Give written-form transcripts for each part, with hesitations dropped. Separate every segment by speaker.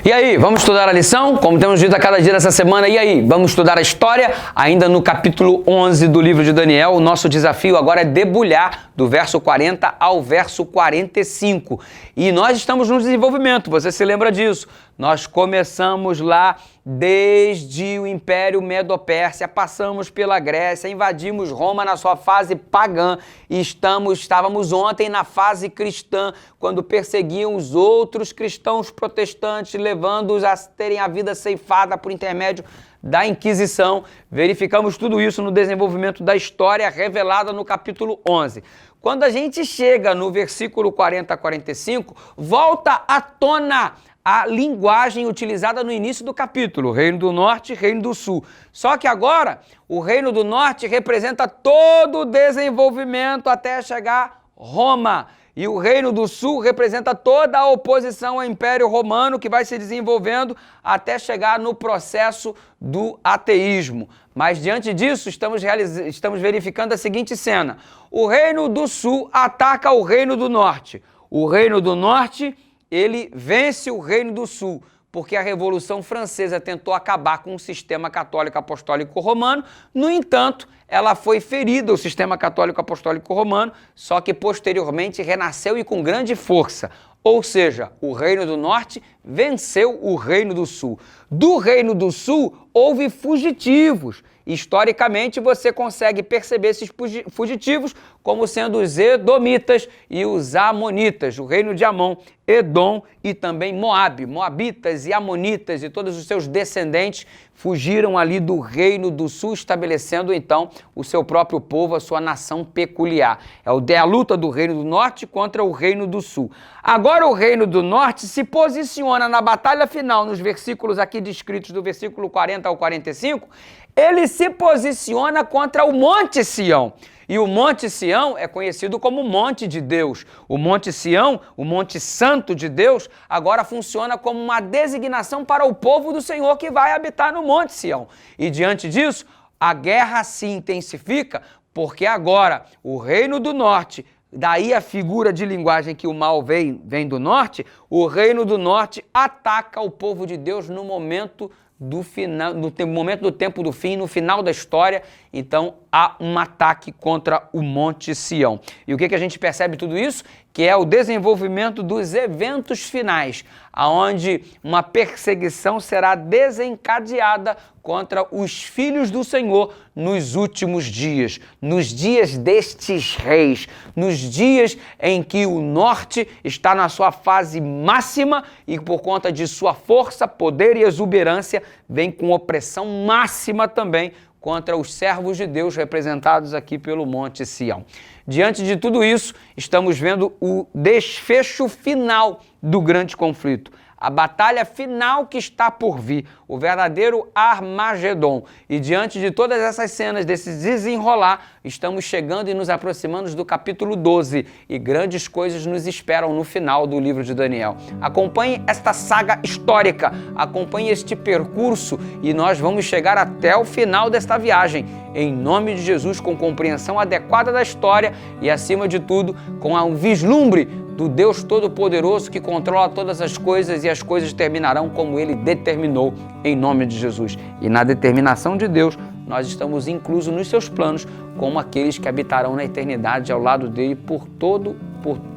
Speaker 1: E aí, vamos estudar a lição? Como temos dito a cada dia dessa semana, e aí, vamos estudar a história? Ainda no capítulo 11 do livro de Daniel, o nosso desafio agora é debulhar do verso 40 ao verso 45. E nós estamos no desenvolvimento, você se lembra disso? Nós começamos lá desde o Império Medo-Pérsia, passamos pela Grécia, invadimos Roma na sua fase pagã e estávamos ontem na fase cristã, quando perseguiam os outros cristãos protestantes, levando-os a terem a vida ceifada por intermédio da Inquisição. Verificamos tudo isso no desenvolvimento da história revelada no capítulo 11. Quando a gente chega no versículo 40 a 45, volta à tona a linguagem utilizada no início do capítulo, Reino do Norte e Reino do Sul. Só que agora, o Reino do Norte representa todo o desenvolvimento até chegar Roma. E o Reino do Sul representa toda a oposição ao Império Romano que vai se desenvolvendo até chegar no processo do ateísmo. Mas diante disso, estamos verificando a seguinte cena. O Reino do Sul ataca o Reino do Norte. O Reino do Norte, ele vence o Reino do Sul, porque a Revolução Francesa tentou acabar com o sistema católico apostólico romano. No entanto, ela foi ferida, o sistema católico apostólico romano, só que posteriormente renasceu e com grande força. Ou seja, o Reino do Norte venceu o Reino do Sul. Do Reino do Sul, houve fugitivos. Historicamente, você consegue perceber esses fugitivos como sendo os Edomitas e os Amonitas, o reino de Amon, Edom e também Moabe. Moabitas e Amonitas e todos os seus descendentes fugiram ali do Reino do Sul, estabelecendo então o seu próprio povo, a sua nação peculiar. É a luta do Reino do Norte contra o Reino do Sul. Agora o Reino do Norte se posiciona na batalha final, nos versículos aqui descritos do versículo 40 ao 45, ele se posiciona contra o Monte Sião. E o Monte Sião é conhecido como Monte de Deus. O Monte Sião, o Monte Santo de Deus, agora funciona como uma designação para o povo do Senhor que vai habitar no Monte Sião. E diante disso, a guerra se intensifica, porque agora o Reino do Norte, daí a figura de linguagem que o mal vem do norte, o Reino do Norte ataca o povo de Deus no momento do final, no momento do tempo do fim, no final da história. Então há um ataque contra o Monte Sião. E o que a gente percebe tudo isso? Que é o desenvolvimento dos eventos finais, aonde uma perseguição será desencadeada contra os filhos do Senhor nos últimos dias, nos dias destes reis, nos dias em que o norte está na sua fase máxima e por conta de sua força, poder e exuberância, vem com opressão máxima também contra os servos de Deus representados aqui pelo Monte Sião. Diante de tudo isso, estamos vendo o desfecho final do grande conflito. A batalha final que está por vir, o verdadeiro Armagedon. E diante de todas essas cenas, desse desenrolar, estamos chegando e nos aproximando do capítulo 12 e grandes coisas nos esperam no final do livro de Daniel. Acompanhe esta saga histórica, acompanhe este percurso e nós vamos chegar até o final desta viagem, em nome de Jesus, com compreensão adequada da história e, acima de tudo, com um vislumbre do Deus Todo-Poderoso que controla todas as coisas e as coisas terminarão como Ele determinou, em nome de Jesus. E na determinação de Deus, nós estamos inclusos nos seus planos como aqueles que habitarão na eternidade ao lado dele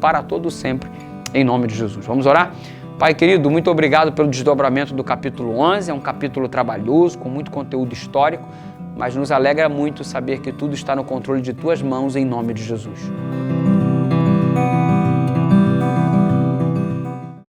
Speaker 1: para todo sempre, em nome de Jesus. Vamos orar? Pai querido, muito obrigado pelo desdobramento do capítulo 11, é um capítulo trabalhoso, com muito conteúdo histórico, mas nos alegra muito saber que tudo está no controle de Tuas mãos, em nome de Jesus.